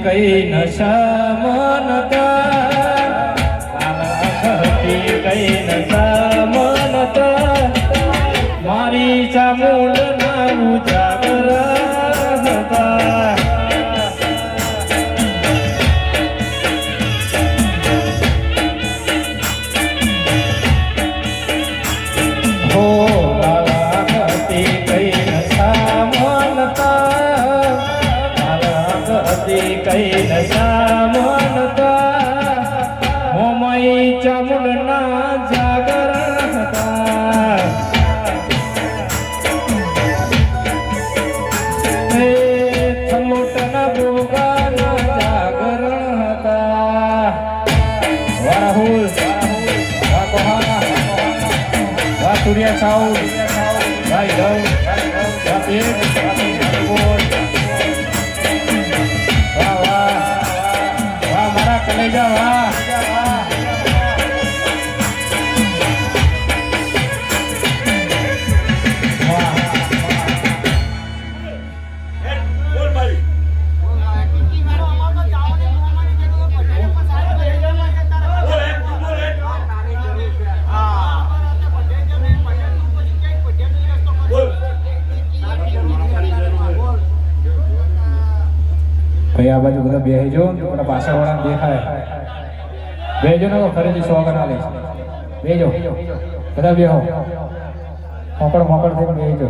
કઈ નશા મનતા હતી કઈ નશા મનતા મારી ચામુંડ ના ઉજાગર હતા હો હતી કઈ નશા મનતા કઈ નશા મનતા હોમઈ ચામુંડ ના જાગર હતા થલોટના ભોગાના જાગરણ હતા વાહુલ વાહ કોહાના વાહ સૂર્યા સાઉ ભાઈ ગૌ વાહ પેટ કલેજા વાહ ભાઈ આ બાજુ બધા બેહજો પેલા પાછળ વાળા દેખાય બેહજો ને ફરીથી 100 ગણા લઈશ બેહજો બધા બેહો મોકળ મોકળ થઈને બેહજો